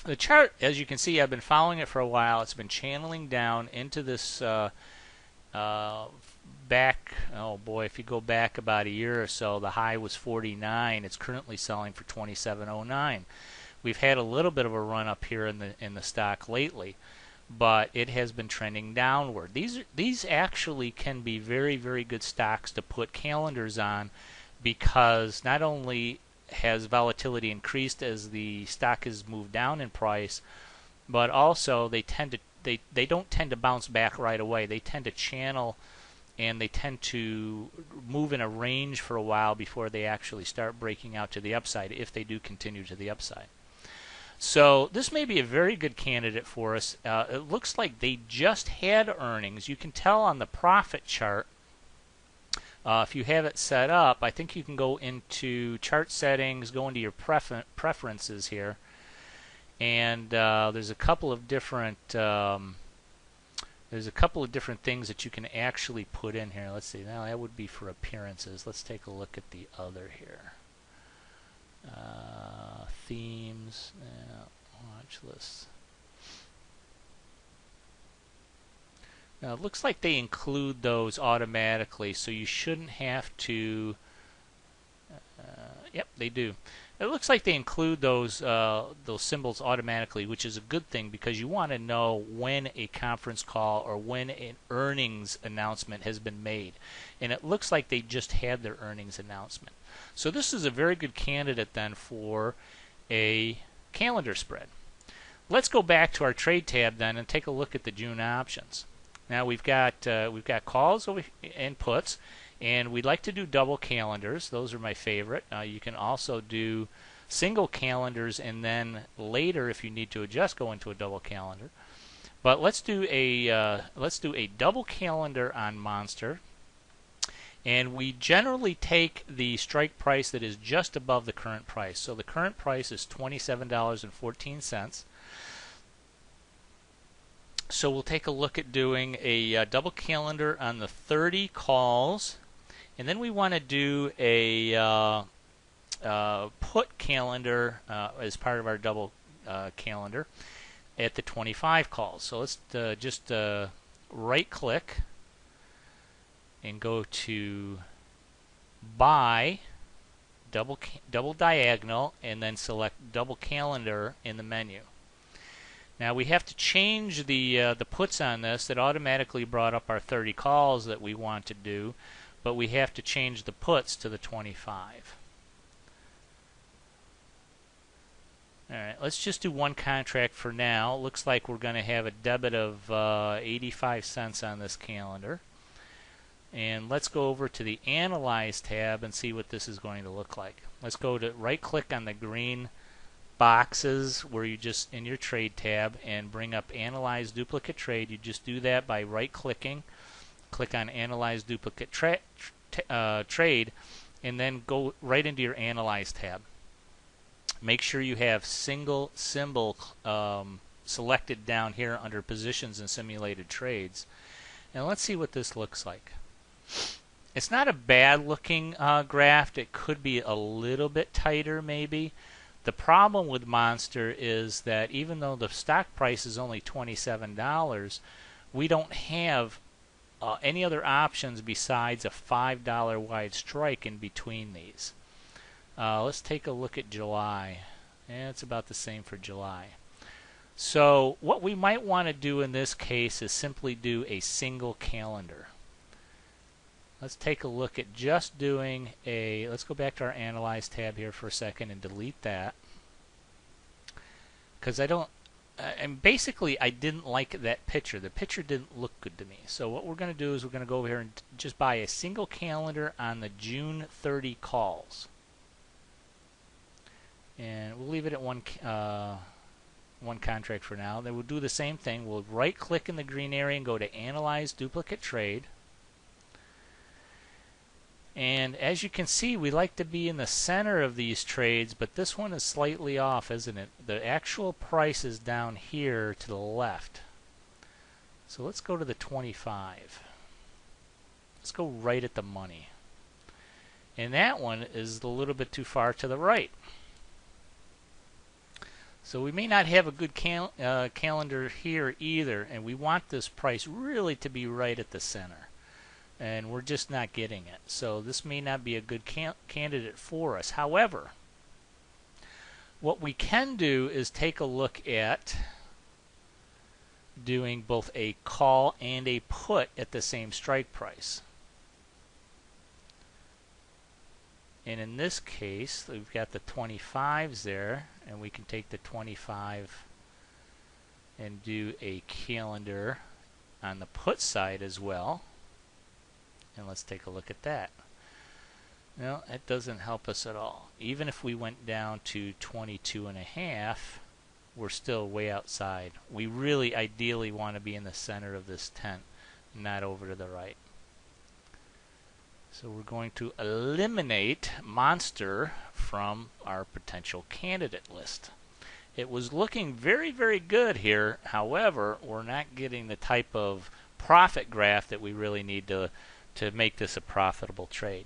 The chart, as you can see, I've been following it for a while. It's been channeling down into this uh, back, oh boy, if you go back about a year or so, the high was 49. It's currently selling for 27.09. We've had a little bit of a run up here in the stock lately, but it has been trending downward. These actually can be very, very good stocks to put calendars on, because not only has volatility increased as the stock has moved down in price, but also they don't tend to bounce back right away. They tend to channel, and they tend to move in a range for a while before they actually start breaking out to the upside, if they do continue to the upside. So this may be a very good candidate for us. It looks like they just had earnings. You can tell on the profit chart. If you have it set up, I think you can go into chart settings, go into your preferences here, and there's a couple of different things that you can actually put in here. Let's see. Now that would be for appearances. Let's take a look at the other here. Themes, watch lists. Now it looks like they include those automatically, so you shouldn't have to. Yep, they do. It looks like they include those symbols automatically, which is a good thing, because you want to know when a conference call or when an earnings announcement has been made. And it looks like they just had their earnings announcement. So this is a very good candidate then for a calendar spread. Let's go back to our trade tab then and take a look at the June options. Now we've got calls and puts, and we'd like to do double calendars. Those are my favorite. You can also do single calendars, and then later, if you need to adjust, go into a double calendar. But let's do a double calendar on Monster, and we generally take the strike price that is just above the current price. So the current price is $27.14. So we'll take a look at doing a double calendar on the 30 calls, and then we want to do a put calendar as part of our double calendar at the 25 calls. So let's just right click and go to buy double diagonal, and then select double calendar in the menu. Now we have to change the puts on this. That automatically brought up our 30 calls that we want to do, but we have to change the puts to the 25. Alright, let's just do one contract for now. Looks like we're going to have a debit of 85 cents on this calendar. And let's go over to the Analyze tab and see what this is going to look like. Let's go to right click on the green boxes where you just in your trade tab and bring up Analyze Duplicate Trade. You just do that by right clicking, click on Analyze Duplicate Trade, and then go right into your Analyze tab. Make sure you have single symbol selected down here under Positions and Simulated Trades. And let's see what this looks like. It's not a bad looking graph. It could be a little bit tighter maybe. The problem with Monster is that even though the stock price is only $27, we don't have any other options besides a $5 wide strike in between these. Let's take a look at July. Yeah, it's about the same for July. So what we might want to do in this case is simply do a single calendar. Let's take a look at just doing a, let's go back to our Analyze tab here for a second and delete that. Because and basically I didn't like that picture. The picture didn't look good to me. So what we're going to do is we're going to go over here and just buy a single calendar on the June 30 calls. And we'll leave it at one contract for now. Then we'll do the same thing. We'll right click in the green area and go to Analyze Duplicate Trade. And as you can see, we like to be in the center of these trades, but this one is slightly off, isn't it? The actual price is down here to the left. So let's go to the 25. Let's go right at the money. And that one is a little bit too far to the right. So we may not have a good calendar here either, and we want this price really to be right at the center. And we're just not getting it. So this may not be a good candidate for us. However, what we can do is take a look at doing both a call and a put at the same strike price. And in this case, we've got the 25s there, and we can take the 25 and do a calendar on the put side as well. And let's take a look at that. No, that doesn't help us at all. Even if we went down to 22.5, we're still way outside. We really ideally want to be in the center of this tent, not over to the right. So we're going to eliminate Monster from our potential candidate list. It was looking very, very good here. However, we're not getting the type of profit graph that we really need to make this a profitable trade.